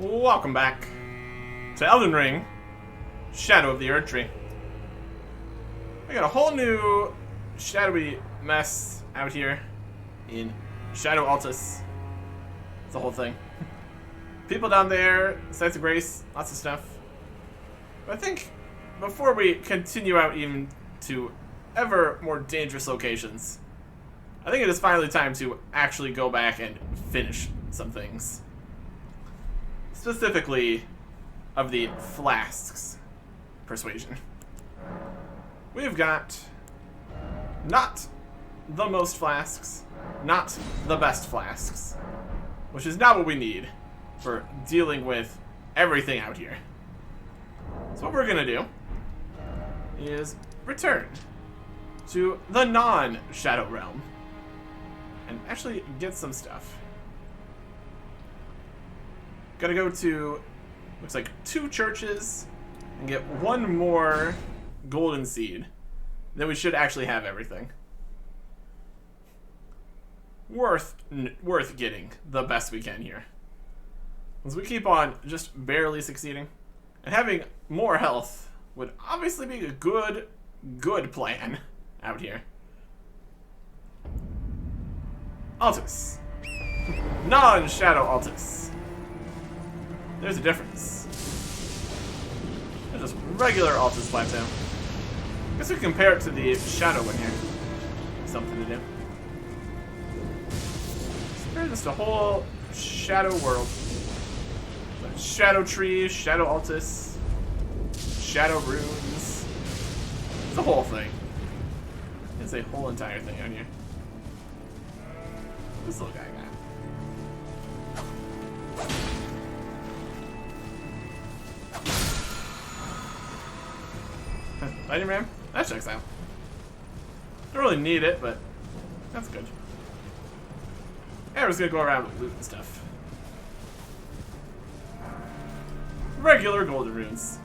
Welcome back to Elden Ring, Shadow of the Erdtree. We got a whole new shadowy mess out here in Shadow Altus. It's the whole thing. People down there, sites of grace, lots of stuff. But I think before we continue out even to ever more dangerous locations, I think it is finally time to actually go back and finish some things. Specifically, of the Flasks persuasion. We've got not the most flasks, not the best flasks, which is not what we need for dealing with everything out here. So what we're gonna do is return to the non-Shadow Realm and actually get some stuff. Gotta go to, looks like 2 churches and get 1 more golden seed. Then we should actually have everything. Worth getting the best we can here. As we keep on just barely succeeding. And having more health would obviously be a good plan out here. Altus. Non-Shadow Altus. There's a difference. There's just regular Altus Plateau. I guess we can compare it to the Shadow one here. Something to do. So there's just a whole Shadow world. Shadow Tree, Shadow Altus, Shadow Runes. It's a whole thing. It's a whole entire thing out here. This little guy got. Lightning Ram? That checks out. Don't really need it, but that's good. Yeah, we're just gonna go around with loot and stuff. Regular golden runes.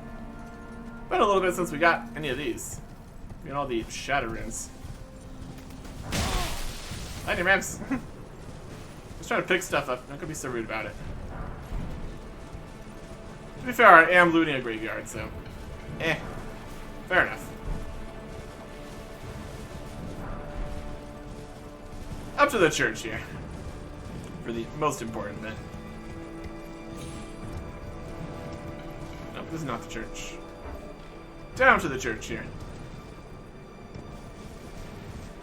Been a little bit since we got any of these. We got all the shadow runes. Lightning Rams. Just trying to pick stuff up. Not gonna be so rude about it. To be fair, I am looting a graveyard, so fair enough. Up to the church here. For the most important bit. Nope, this is not the church. Down to the church here.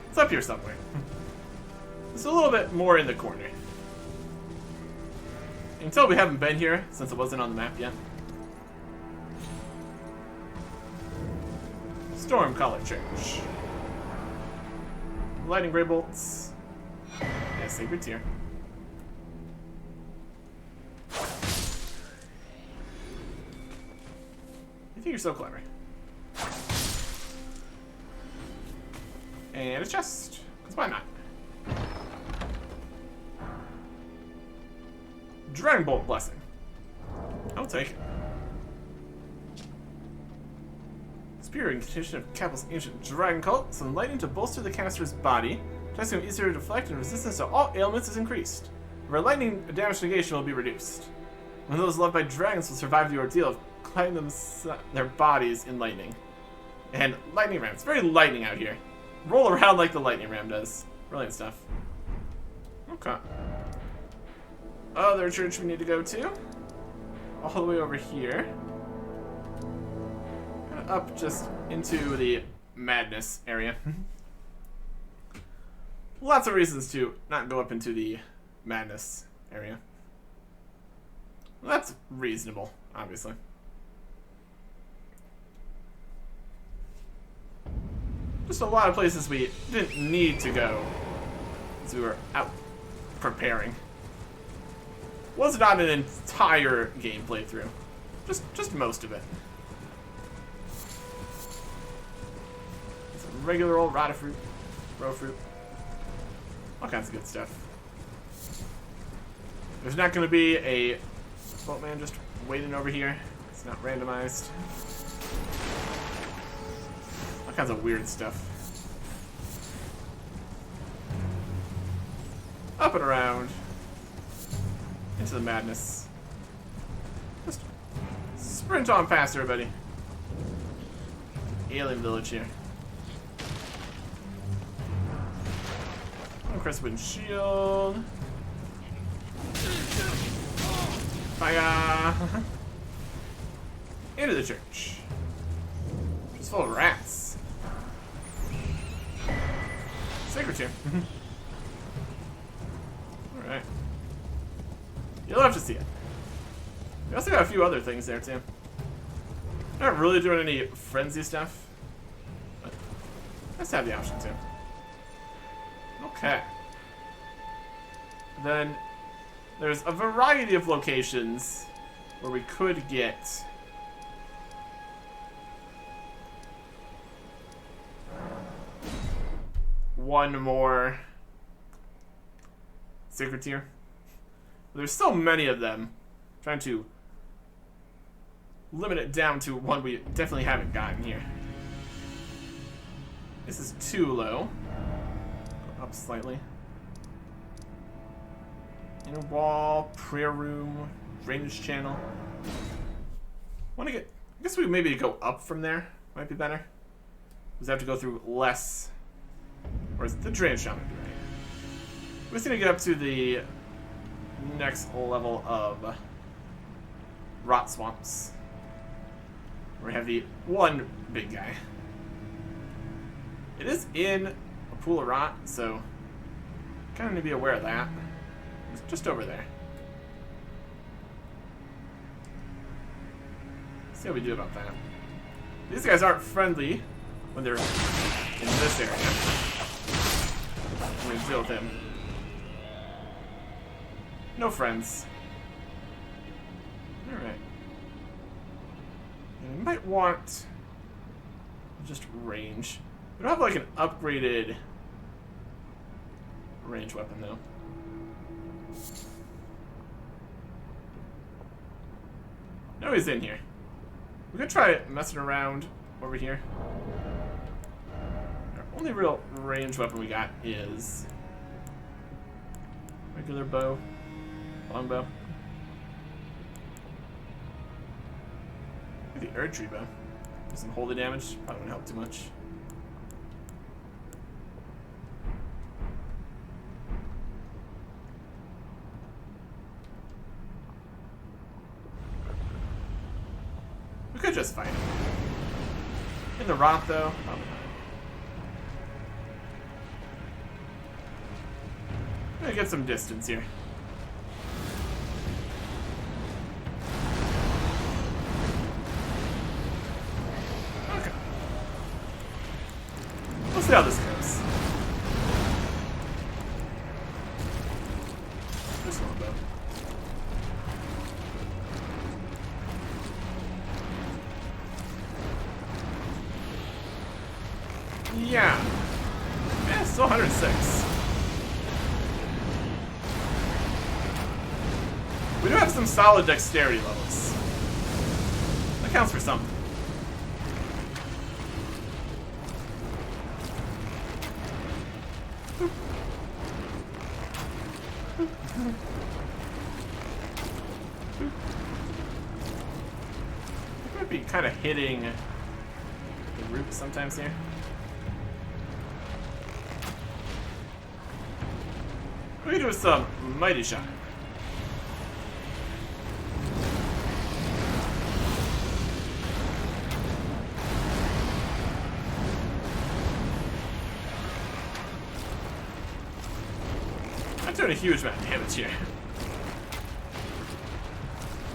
It's up here somewhere. It's a little bit more in the corner. You can tell we haven't been here since it wasn't on the map yet. Stormcaller Church. Lightning Grey Bolts. Yeah, Sacred Tear. You think you're so clever. And a chest. Because why not? Dragon Bolt Blessing. I'll take it. Spear in condition of Cappel's ancient dragon cult, some lightning to bolster the caster's body. Testing easier to deflect and resistance to all ailments is increased. Where lightning damage negation will be reduced. When those loved by dragons will survive the ordeal of climbing their bodies in lightning. And Lightning Ram. It's very lightning out here. Roll around like the Lightning Ram does. Brilliant stuff. Okay. Other church we need to go to. All the way over here. Up just into the madness area. Lots of reasons to not go up into the madness area. Well, that's reasonable, obviously. Just a lot of places we didn't need to go as we were out preparing. Was not an entire game playthrough. Just most of it. Some regular old rotted fruit, row fruit. All kinds of good stuff. There's not going to be a boatman just waiting over here. It's not randomized. All kinds of weird stuff. Up and around. Into the madness. sprint on past everybody. Alien village here. Crestwind shield. Fire! Into the church. It's full of rats. Sacred here. Alright. You'll have to see it. We also got a few other things there too. Not really doing any frenzy stuff. But let's have the option too. Okay. Then there's a variety of locations where we could get one more secret tier. There's so many of them. I'm trying to limit it down to one we definitely haven't gotten here. This is too low. Up slightly. Inner wall, prayer room, drainage channel. Want to get? I guess we maybe go up from there. Might be better. We have to go through less. Or is the drainage channel right? We're just gonna get up to the next level of rot swamps. Where we have the one big guy. It is in a pool of rot, so kind of need to be aware of that. It's just over there. Let's see how we do about that. These guys aren't friendly when they're in this area. I'm gonna deal with him. No friends. Alright. We might want just range. We don't have like an upgraded range weapon though. No, he's in here. We could try messing around over here. Our only real range weapon we got is regular bow, longbow. Maybe the Erdtree bow. Do some holy damage. Probably wouldn't help too much. We could just fight him. In the rot, though, probably not. I'm gonna get some distance here. Okay. We'll see how this goes. This one, though. Yeah. Yeah, still 106. We do have some solid dexterity levels. That counts for something. We might be kind of hitting the roots sometimes here. We can do some mighty shot. I'm doing a huge amount of damage here.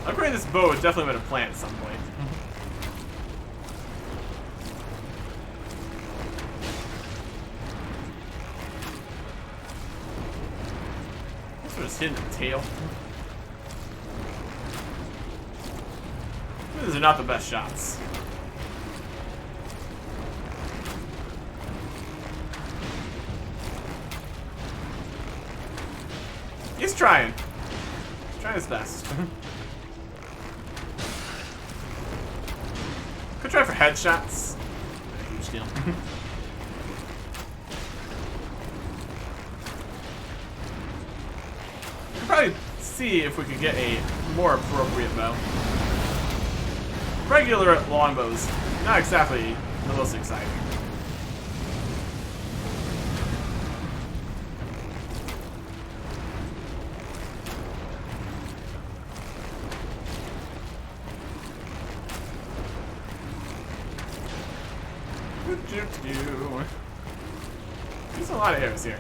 Upgrading this bow is definitely been a plan at some point. Just hitting the tail. These are not the best shots. He's trying. Trying his best. Could try for headshots. Huge deal. Probably see if we could get a more appropriate bow. regular longbows, not exactly the most exciting. There's a lot of arrows here.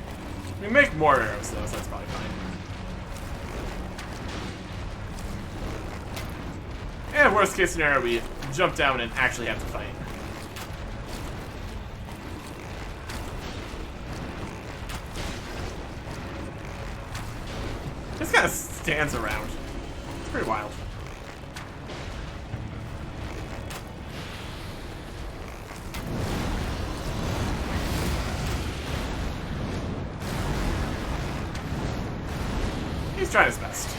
We make more arrows though, so that's probably fine. And worst case scenario, we jump down and actually have to fight. This kind of stands around. It's pretty wild. He's trying his best.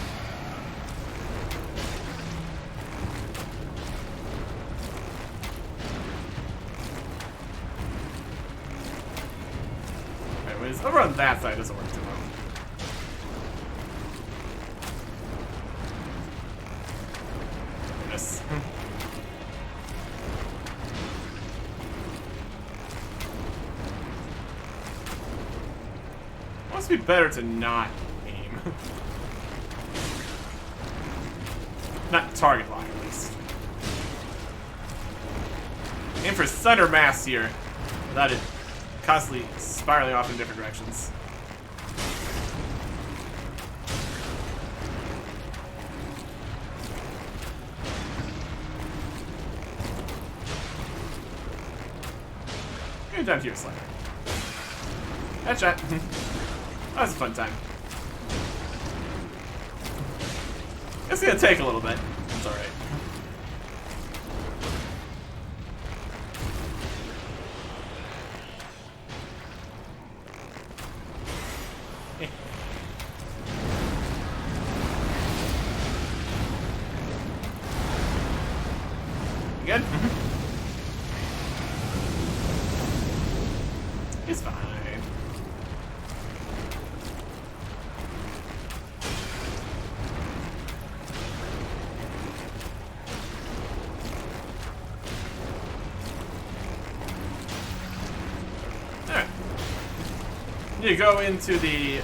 Anyways, over on that side doesn't work too well. Goodness. Must be better to not aim. Not target lock, at least. Aim for center mass here, without it constantly spiraling off in different directions. Good down to your slider. Headshot. That was a fun time. It's gonna take a little bit. It's alright. You good? It's fine. You go into the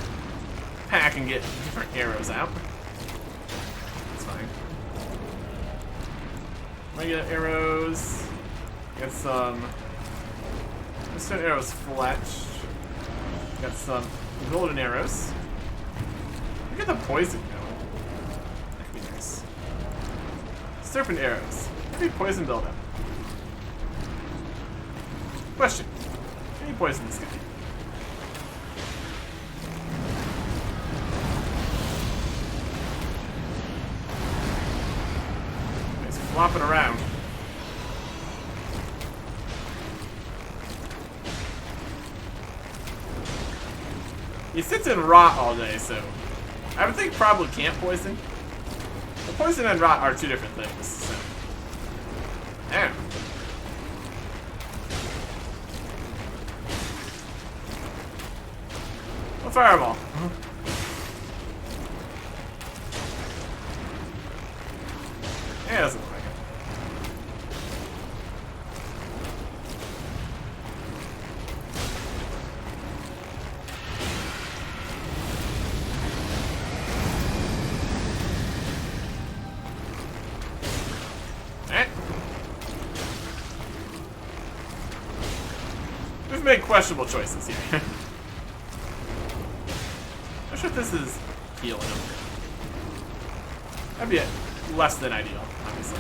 pack and get different arrows out. That's fine. Regular arrows. Get some stone arrows fletched. Got some golden arrows. Look at the poison going. That could be nice. Serpent arrows. Maybe poison buildup. Question. Can you poison this guy? Flopping around. He sits in rot all day, so I would think probably can't poison. The poison and rot are two different things. So. Damn. A fireball. Yeah, it doesn't look like it. We've made questionable choices here. Not sure if this is healing him. That'd be less than ideal, obviously.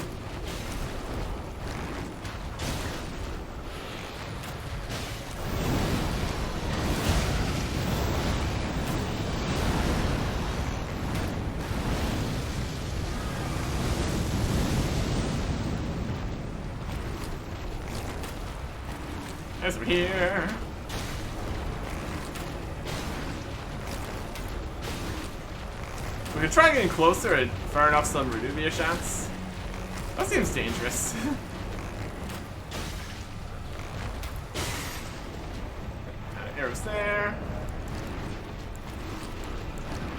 There's over here. We could try getting closer and firing off some Reduvia shots. That seems dangerous. Arrows there.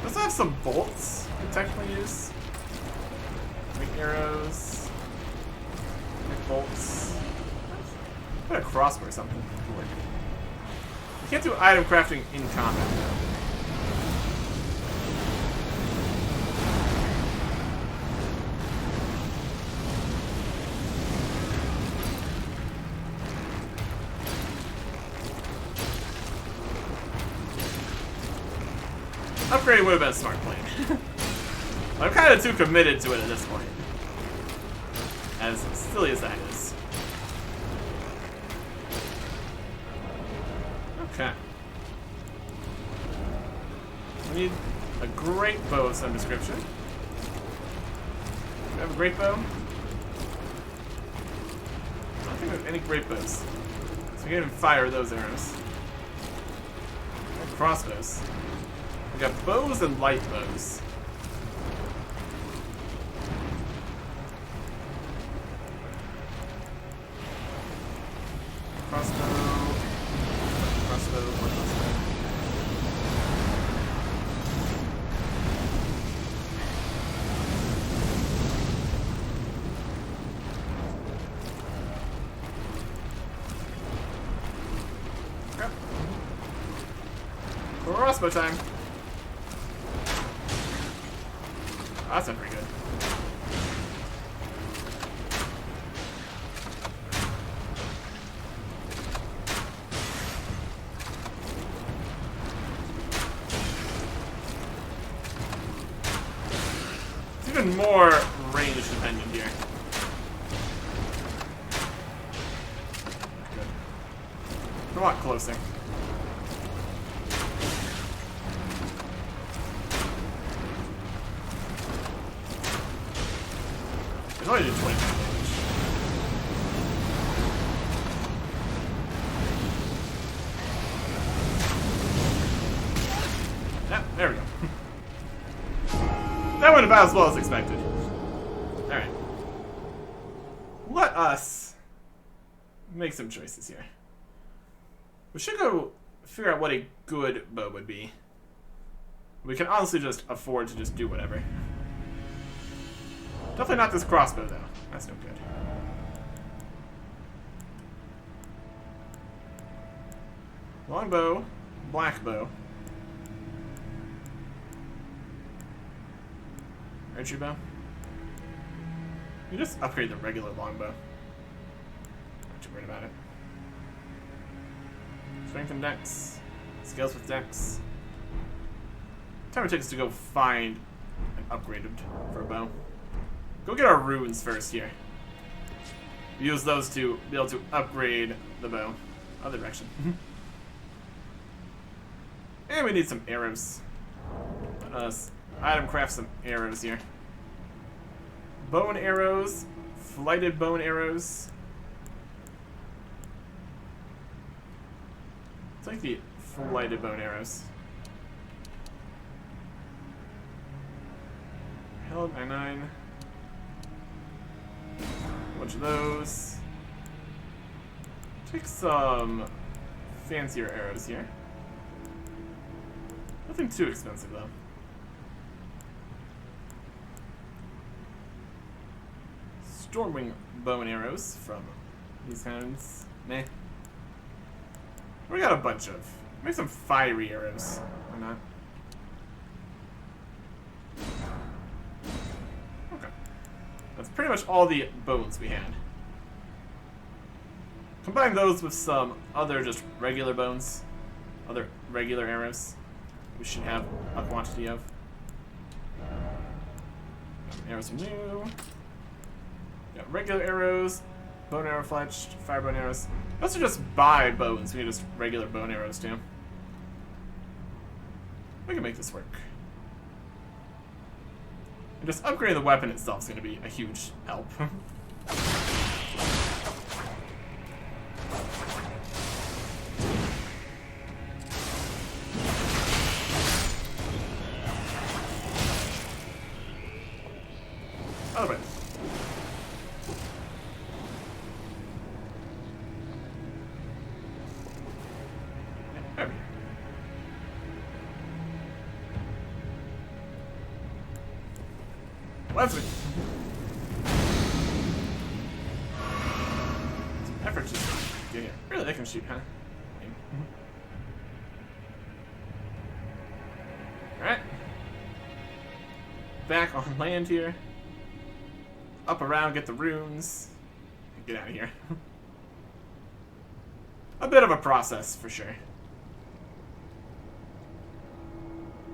Let's have some bolts we can technically use. Make arrows. bolts. Put a crossbow or something. You can't do item crafting in combat though. Upgrading would have been a smart plan. I'm kind of too committed to it at this point. As silly as that is. Okay. We need a great bow of some description. Do we have a great bow? I don't think we have any great bows. So we can't even fire those arrows. Crossbows. We got bows and light bows. Crossbow. Crossbow. More crossbow. Okay. Crossbow time. Oh, that's not pretty good. It's even more range dependent here. Good. A lot closer. It's only did 20 damage. Yeah, there we go. That went about as well as expected. Alright. Let us make some choices here. We should go figure out what a good bow would be. We can honestly just afford to just do whatever. Definitely not this crossbow, though. That's no good. Longbow, black bow. Archery bow. You just upgrade the regular longbow. Not too worried about it. Strength and dex. Scales with dex. Time it takes to go find an upgraded for a bow. Go get our runes first here. Use those to be able to upgrade the bow. Other direction. And we need some arrows. Let us item craft some arrows here. Bow and arrows. Flighted bow and arrows. It's like the flighted bow and arrows. Held 9-9. A bunch of those. Take some fancier arrows here. Nothing too expensive though. Stormwing bow and arrows from these kinds. Meh. We got a bunch of. Make some fiery arrows. Why not? That's pretty much all the bones we had. Combine those with some other just regular bones. Other regular arrows. We should have a quantity of. Arrows are new. Got regular arrows. Bone arrow fletched. Fire bone arrows. Those are just buy bones. We need just regular bone arrows too. We can make this work. And just upgrading the weapon itself is going to be a huge help. Other way. There we go. Let's see. get here. Really, they can shoot, huh? Alright. Back on land here. Up around, get the runes. Get out of here. A bit of a process, for sure.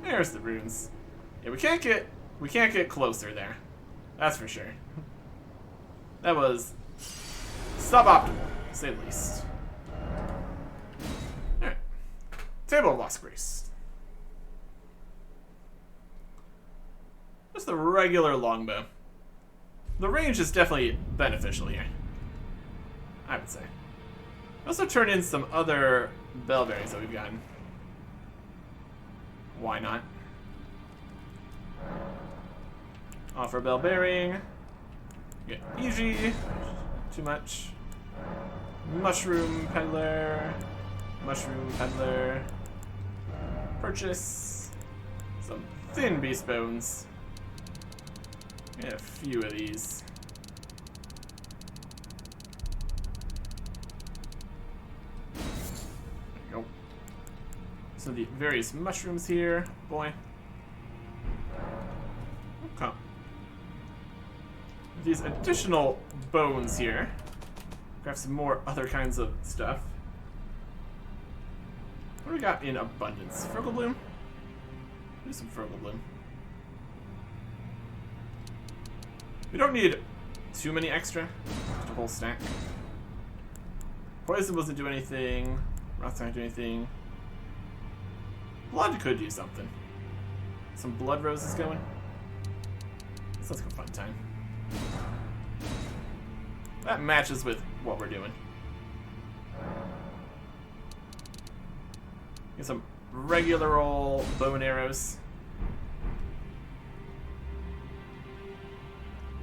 There's the runes. Yeah, we can't get closer there. That's for sure. That was suboptimal, to say the least. Alright. Table of Lost Grace. Just the regular longbow. The range is definitely beneficial here, I would say. Also turn in some other bellberries that we've gotten. Why not? Offer bellberrying. Get easy. Too much. Mushroom peddler. Mushroom peddler. Purchase. Some thin beast bones. Get a few of these. There you go. So the various mushrooms here. Boy. Okay. These additional bones here. Grab some more other kinds of stuff. What do we got in abundance? Frugal Bloom? Do some Frugal Bloom. We don't need too many extra. Just a whole stack. Poison doesn't do anything. Rot's not do anything. Blood could do something. Some blood roses going. Sounds like a fun time. That matches with what we're doing. Get some regular old bow and arrows.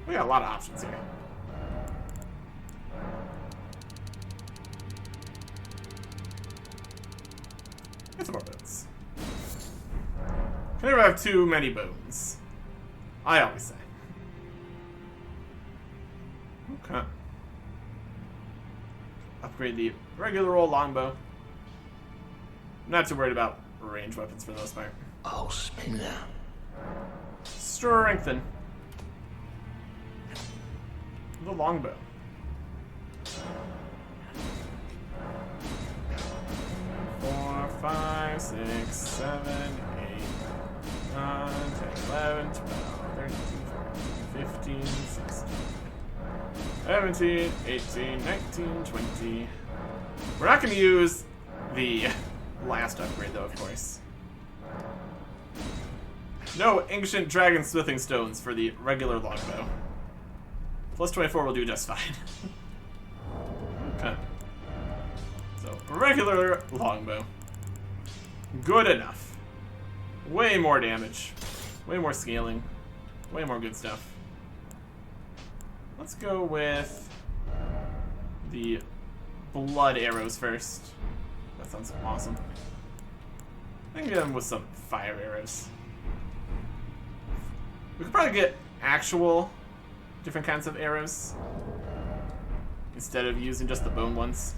We got a lot of options here. Get some more bones. Can never have too many bones. I always say. Okay. Upgrade the regular old longbow. Not too worried about range weapons for the most part. Oh, Spinner. Strengthen. The longbow. 4, 5, 6, 7, 8, 9, 10, 11, 12, 13, 14, 15, 16, 17, 18, 19, 20. We're not going to use the last upgrade, though, of course. No ancient dragon smithing stones for the regular longbow. Plus 24 will do just fine. Okay. So, regular longbow. Good enough. Way more damage. Way more scaling. Way more good stuff. Let's go with the blood arrows first. That sounds awesome. I can get them with some fire arrows. We could probably get actual different kinds of arrows instead of using just the bone ones.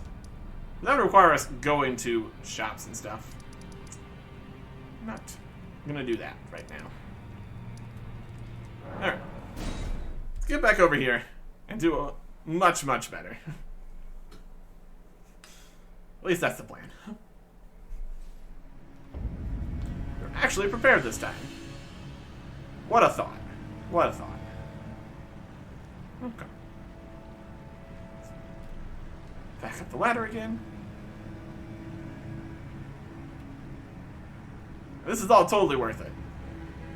That would require us going to shops and stuff. I'm not gonna do that right now. Alright. Let's get back over here and do a much, much better. At least that's the plan. We're actually prepared this time. What a thought. What a thought. Okay. Back up the ladder again. This is all totally worth it.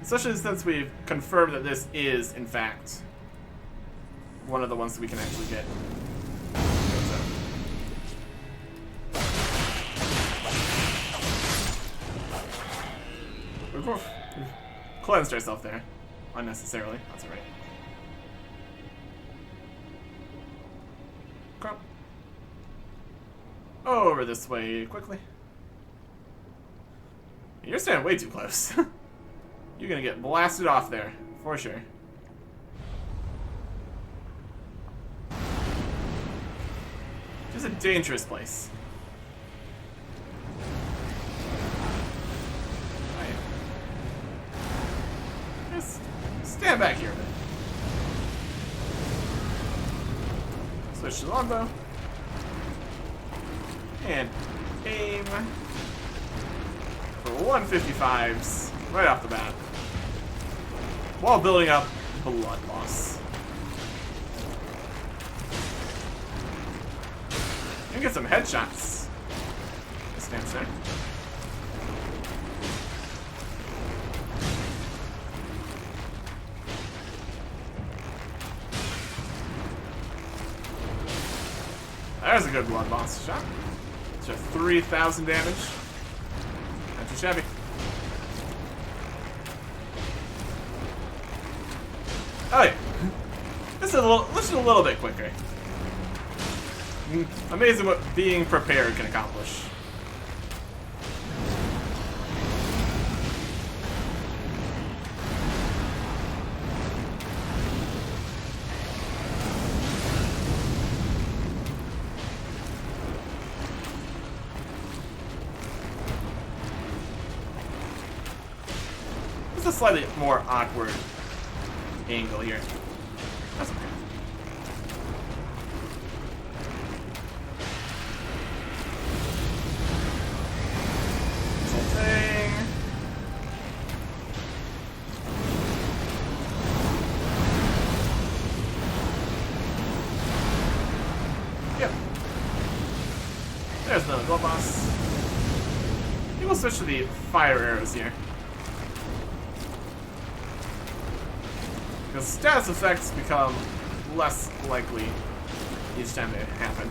Especially since we've confirmed that this is, in fact, one of the ones that we can actually get. We've cleansed ourselves there. Unnecessarily. That's alright. Okay. Over this way quickly. You're standing way too close. You're gonna get blasted off there, for sure. This is a dangerous place. Right. Just stand back here a bit. Switch to the longbow. And aim for 155s right off the bat. While building up blood loss. And get some headshots. Stands there. There's a good blood loss shot. It's a 3,000 damage. Not too shabby. Oh yeah. This is a little bit quicker. Amazing what being prepared can accomplish. This is a slightly more awkward angle here. That's okay. Yep. There's another glow boss. I think we'll switch to the fire arrows here. Because status effects become less likely each time they happen.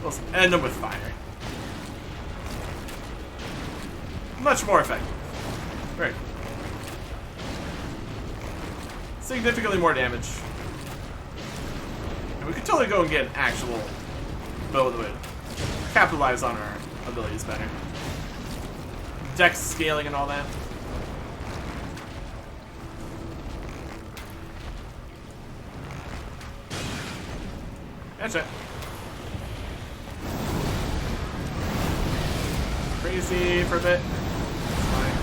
Let's end them with fire. Much more effective. Right. Significantly more damage. And we could totally go and get an actual bow that would capitalize on our abilities better. Dex scaling and all that. That's it. Crazy for a bit. It's fine.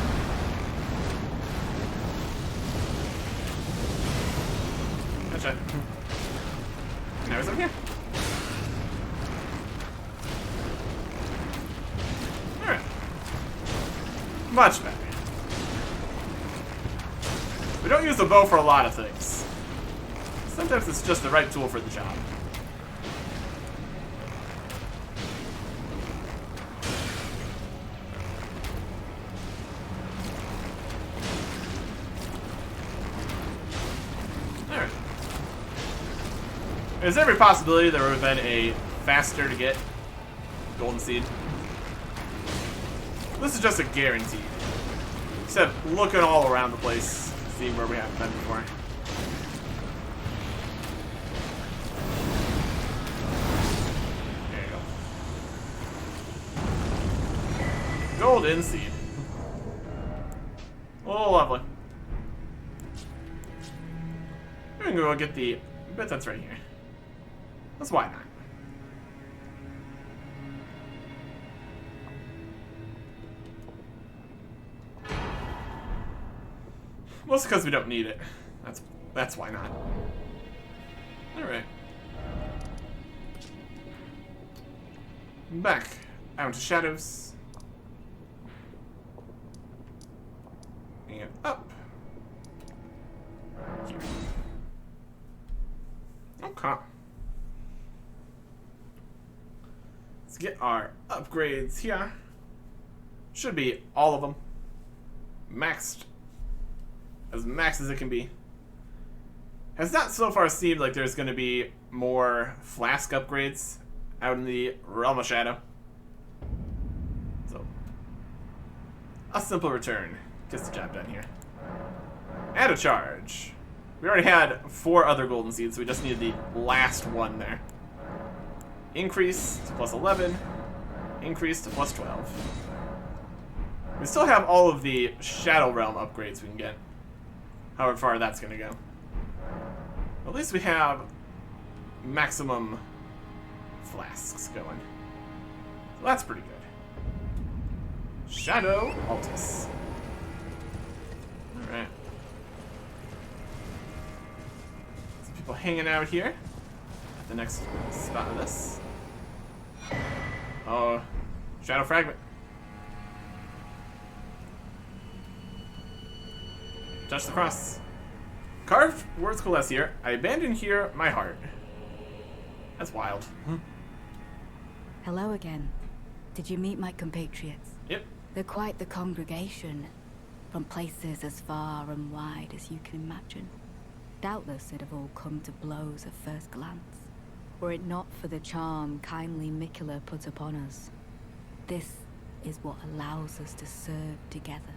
That's it. Now he's up here. Alright. Much better. We don't use the bow for a lot of things. Sometimes it's just the right tool for the job. There's every possibility there would have been a faster to get golden seed. This is just a guarantee. Except looking all around the place, seeing where we haven't been before. There you go. Golden seed. Oh, lovely. We're gonna go get the bit that's right here. That's why not. Mostly because we don't need it. That's why not. Alright. Back out into shadows. And up. Here. Okay. Let's get our upgrades here. Should be all of them. Maxed. As max as it can be. Has not so far seemed like there's going to be more Flask upgrades out in the Realm of Shadow. So, a simple return gets the job done here. Add a charge. We already had 4 other golden seeds, so we just needed the last one there. Increase to plus 11. Increase to plus 12. We still have all of the Shadow Realm upgrades we can get. However far that's going to go. At least we have maximum flasks going. So that's pretty good. Shadow Altus. Alright. Some people hanging out here at the next spot of this. Oh, Shadow Fragment. Touch the cross. Carved words coalesce here. I abandon here my heart. That's wild. Hello again. Did you meet my compatriots? Yep. They're quite the congregation, from places as far and wide as you can imagine. Doubtless it'd have all come to blows at first glance, were it not for the charm kindly Mikula put upon us. This is what allows us to serve together.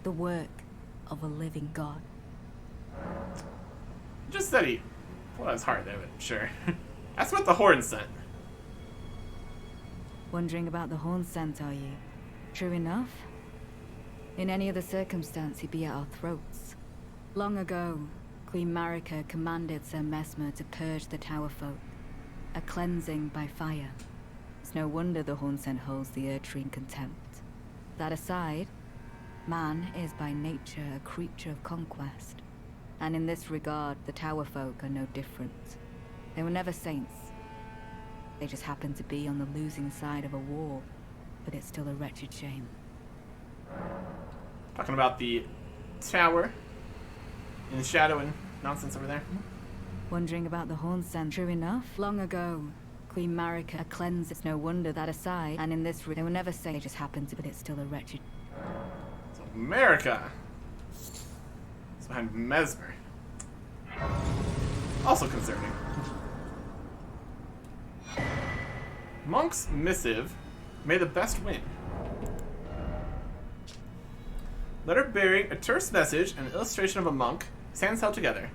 The work of a living god. Just said he pulled out his heart there, but sure. That's what the horn sent. Wondering about the horn scent, are you? True enough. In any other circumstance, he'd be at our throats. Long ago, Queen Marika commanded Sir Mesmer to purge the Tower folk. A cleansing by fire. It's no wonder the horn scent holds the Erdtree in contempt. That aside, man is by nature a creature of conquest. And in this regard, the Tower folk are no different. They were never saints. They just happened to be on the losing side of a war, but it's still a wretched shame. Talking about the tower in the shadow and nonsense over there. Wondering about the horn scent. True enough, long ago, Queen Marika a cleanse. It's no wonder that aside, and in this they were never saints. They just happened to, but it's still a wretched. So America. It's behind Mesmer. Also concerning. Monk's missive. May the best win. Letter bearing a terse message and an illustration of a monk, his hands held together.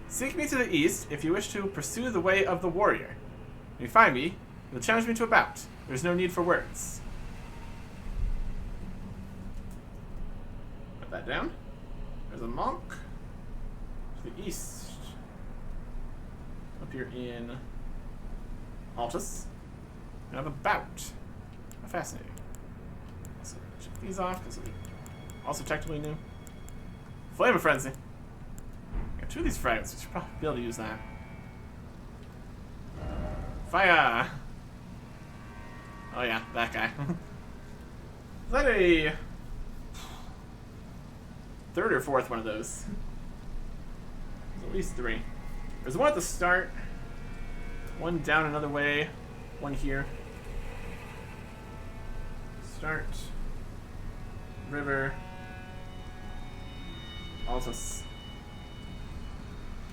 Seek me to the east if you wish to pursue the way of the warrior. When you find me, you'll challenge me to a bout. There's no need for words. Put that down. There's a monk. To the east. Up here in Altus. And have a bout. How fascinating. So check these off because we also technically new. Flame of Frenzy. Got two of these fragments. We should probably be able to use that. Fire! Oh yeah, that guy. Is that a third or fourth one of those? There's at least three. There's one at the start, one down another way, one here. Start, river, Altus.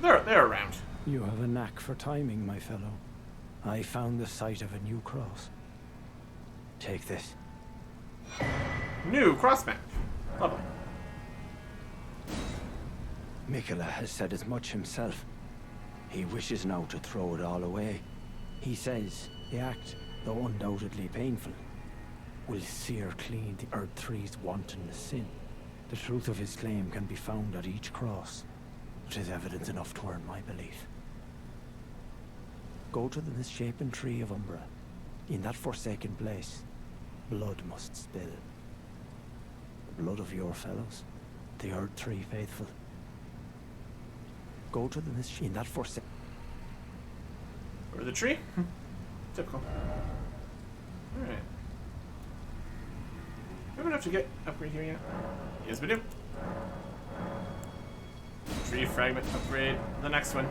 They're around. You have a knack for timing, my fellow. I found the site of a new cross. Take this. New cross map. Lovely. Mikula has said as much himself. He wishes now to throw it all away. He says the act, though undoubtedly painful, will sear clean the Erdtree's wanton sin. The truth of his claim can be found at each cross. It is evidence enough to earn my belief. Go to the misshapen tree of Umbra. In that forsaken place, blood must spill. The blood of your fellows, the Erdtree faithful. Go to the in that forsaken... Over the tree? Typical. Alright. We have enough to get upgrade here yet? Yes, we do. Tree fragment upgrade. The next one.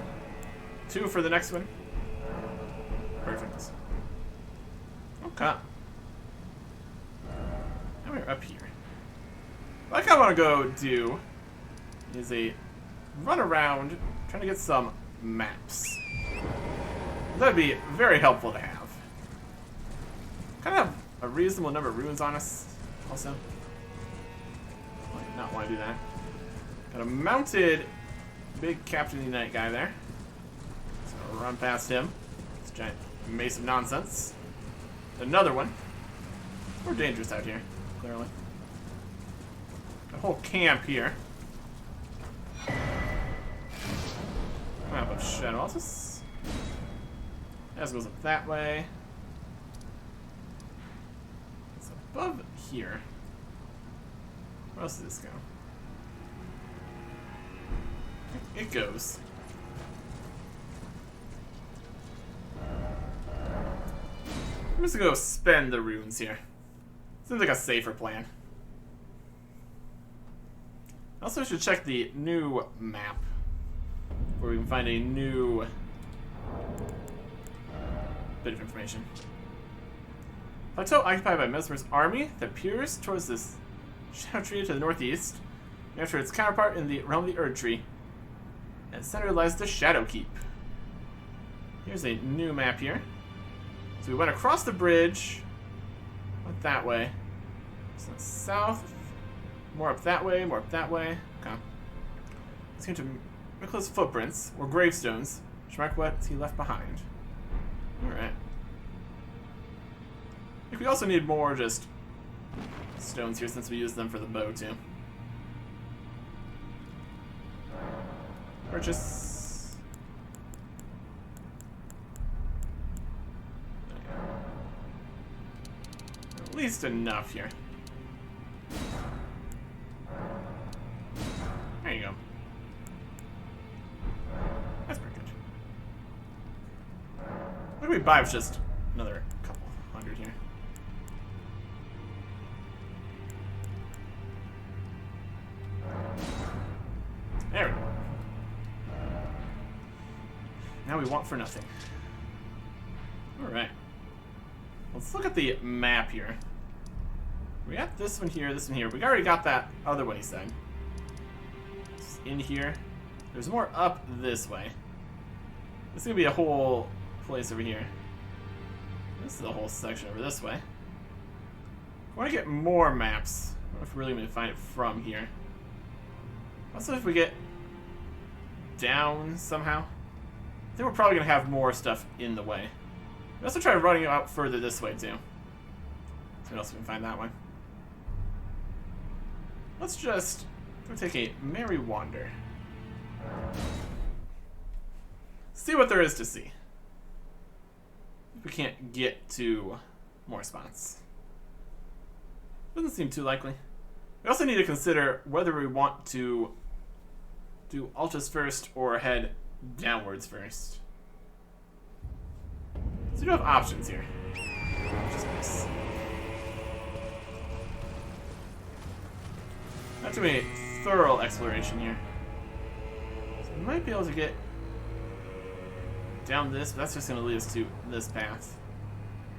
2 for the next one. Perfect. Okay. Now we're up here. What I want to go do is a run around trying to get some maps. That'd be very helpful to have. Kind of have a reasonable number of ruins on us, also. Might not want to do that. Got a mounted big Captain of the Night guy there. So I'll run past him. This giant mace of nonsense. Another one. We're dangerous out here, clearly. Got a whole camp here. Map of Shadow Altus. As goes up that way. It's above here. Where else does this go? It goes. I'm just gonna go spend the runes here. Seems like a safer plan. Also, should check the new map, where we can find a new bit of information. Plateau occupied by Mesmer's army that peers towards this shadow tree to the northeast, after its counterpart in the realm of the Erdtree. At the center lies the Shadow Keep. Here's a new map here. So we went across the bridge, went that way. So south, more up that way, more up that way. Okay. Let's get to Nicholas' footprints, or gravestones, which mark what he left behind. Alright. I think we also need more just stones here since we use them for the bow too. Purchase. At least enough here. There you go. That's pretty good. What do we buy with just another couple hundred here? There we go. Now we want for nothing. Alright. Let's look at the map here. We got this one here, this one here. We already got that other one he said. It's in here. There's more up this way. This is gonna be a whole place over here. This is a whole section over this way. I want to get more maps. I don't know if we're really going to find it from here. Also, if we get down somehow, I think we're probably going to have more stuff in the way. We also try running out further this way, too. So what else we can find that way? Let's just take a merry wander. See what there is to see. We can't get to more spots. Doesn't seem too likely. We also need to consider whether we want to do Altus first or head downwards first. So we do have options here. Which is nice. Not too many thorough exploration here. So we might be able to get down this, but that's just going to lead us to this path.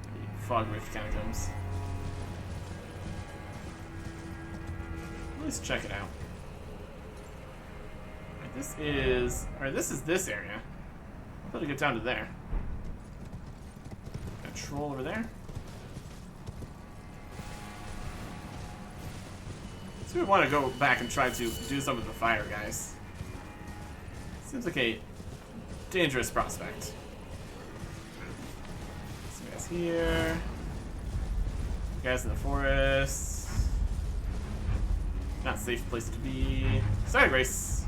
The Fog Rift Catacombs. Let's check it out. Alright, this is this area. I'll be able to get down to there. Got a troll over there. So we want to go back and try to do some of the fire guys. Seems like a dangerous prospect. Some guys here. Guys in the forest. Not safe place to be. Site of Grace.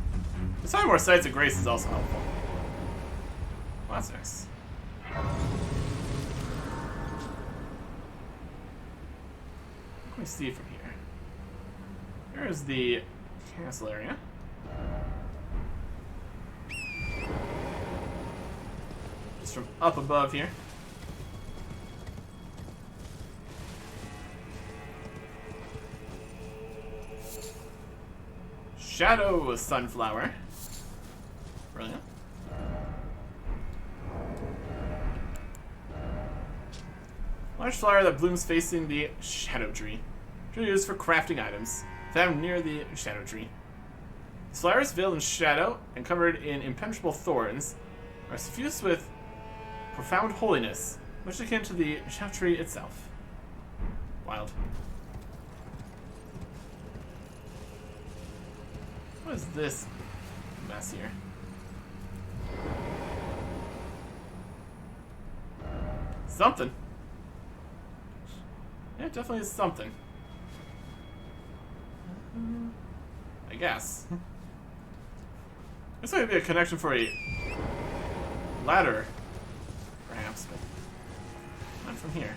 Just having more sites of Grace is also helpful. Well, that's nice. What can we see from here? Here's the castle area. Just from up above here. Shadow Sunflower. Brilliant. Large flower that blooms facing the Shadow Tree. Usually used for crafting items. Found near the Shadow Tree. These flowers, veiled in shadow and covered in impenetrable thorns, are suffused with profound holiness, much akin to the Shadow Tree itself. Wild. What is this mess here? Something. Yeah, it definitely is something. I guess. This might be a connection for a ladder, perhaps. from here?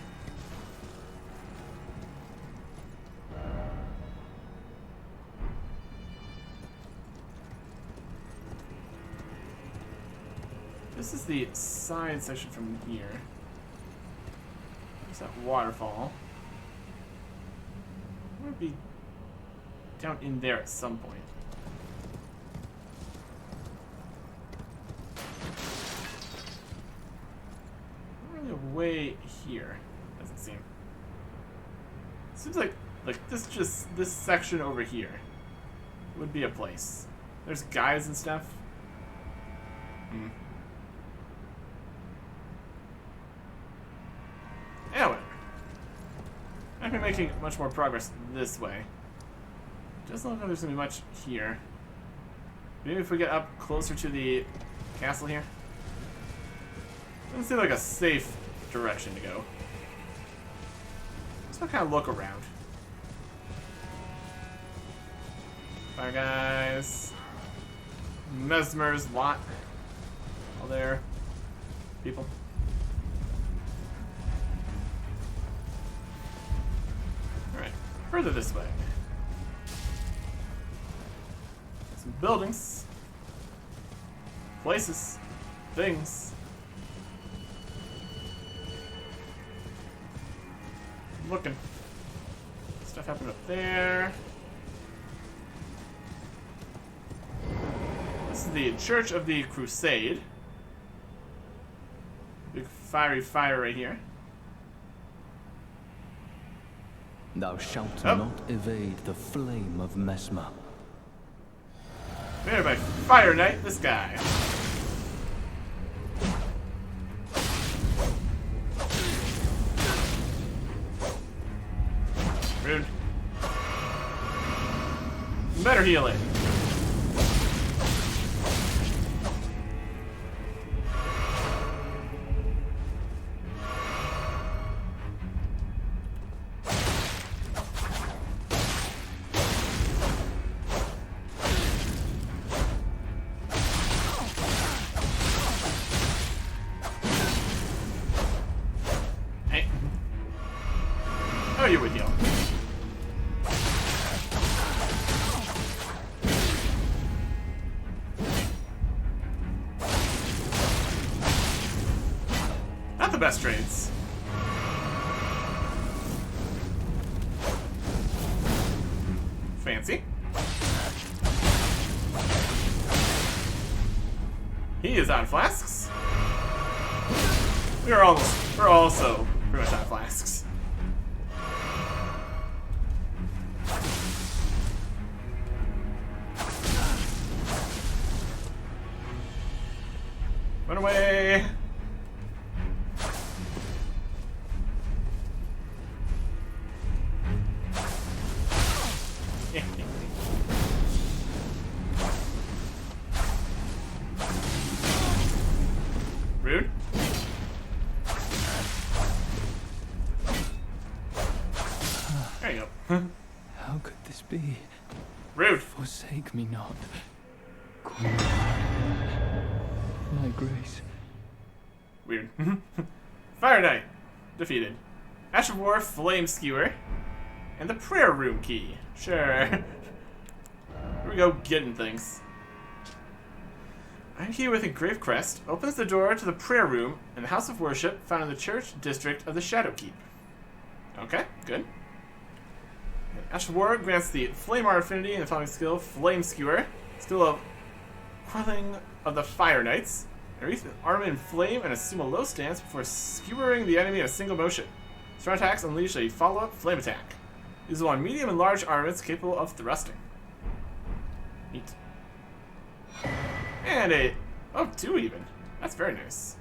This is the side section from here. There's that waterfall. It might be down in there at some point. Not really a way here, doesn't seem. Seems like this section over here would be a place. There's guys and stuff. Anyway, I can be making much more progress this way. Doesn't look like there's gonna be much here. Maybe if we get up closer to the castle here. Doesn't seem like a safe direction to go. Let's kind of look around. Fire guys. Mesmer's lot. All there. People. Alright, further this way. Some buildings. Places. Things. I'm looking. Stuff happened up there. This is the Church of the Crusade. Big fiery fire right here. Thou shalt not evade the flame of Mesmer. Made by Fire Knight, this guy. Rude. Better heal it. Oh, you would heal. Not the best trades. Fancy. He is on flasks. We're also pretty much on flasks. Run away! Rude. There you go. How could this be? Rude. Forsake me not, Queen. My grace. Weird. Fire Knight. Defeated. Ash of War, Flame Skewer. And the Prayer Room key. Sure. Here we go, getting things. I'm here with a grave crest. Opens the door to the prayer room and the house of worship found in the church district of the Shadowkeep. Okay, good. Ash of War grants the Flame Art affinity and the following skill, Flame Skewer. Skill of Quelling of the Fire Knights. Wreath arm in flame and assume a low stance before skewering the enemy in a single motion. Strong attacks unleash a follow-up flame attack. Usable on medium and large armaments capable of thrusting. Neat. And a... oh, 2 even. That's very nice.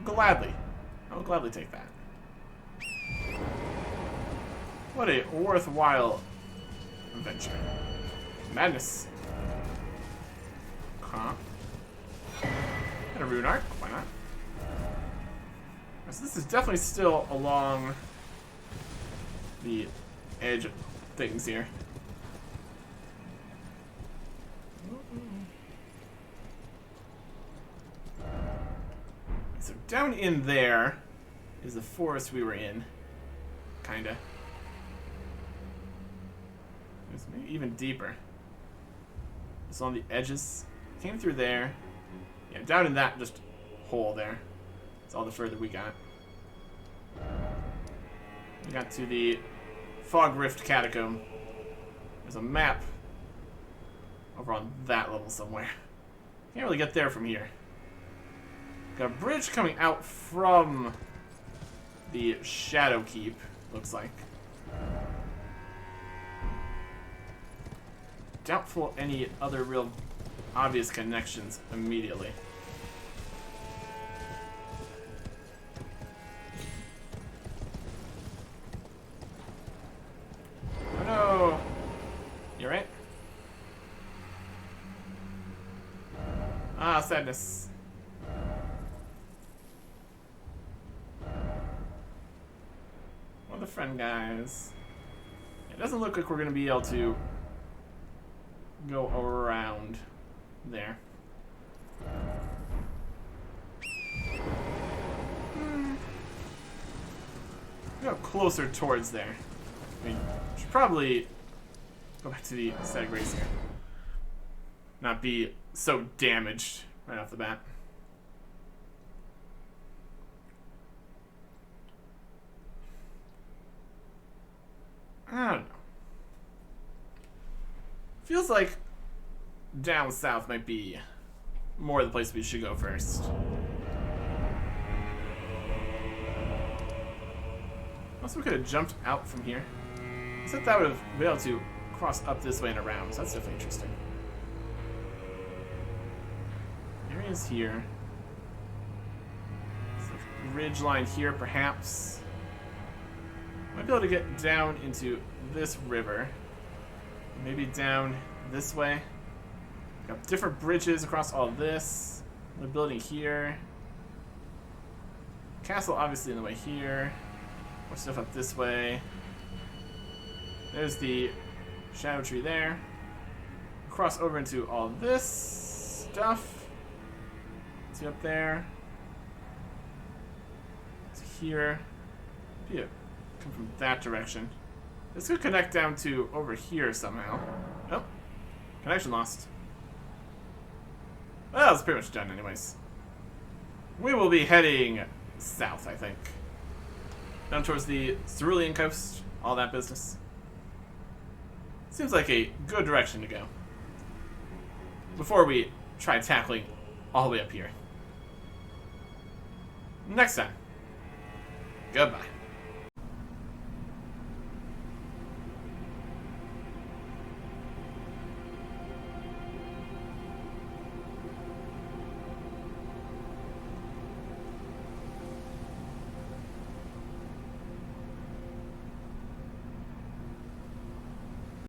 Gladly. I will gladly take that. What a worthwhile adventure. Madness. Huh. And a rune arc, why not? So this is definitely still along the edge of things here. So down in there is the forest we were in. Kinda. It's maybe even deeper. It's on the edges. Came through there. Yeah, down in that just hole there. That's all the further we got. We got to the Fog Rift Catacomb. There's a map over on that level somewhere. Can't really get there from here. Got a bridge coming out from the Shadow Keep, looks like. Doubtful any other real obvious connections immediately. Oh no! You right? Ah, sadness. Well, the friend guys. It doesn't look like we're gonna be able to go around there. Go closer towards there. I mean, should probably go back to the static race here. Not be so damaged right off the bat. I don't know. Feels like down south might be more the place we should go first. Also, we could have jumped out from here. Except that would have been able to cross up this way and around, so that's definitely interesting. Areas here. It's like a ridge line here, perhaps. Might be able to get down into this river. Maybe down this way. Got different bridges across all this. The building here. Castle obviously in the way here. More stuff up this way. There's the Shadow Tree there. Cross over into all this stuff. See up there. It's here. Yeah, come from that direction. This could connect down to over here somehow. Oh, connection lost. Well, it's pretty much done anyways. We will be heading south, I think. Down towards the Cerulean coast, all that business. Seems like a good direction to go. Before we try tackling all the way up here. Next time. Goodbye.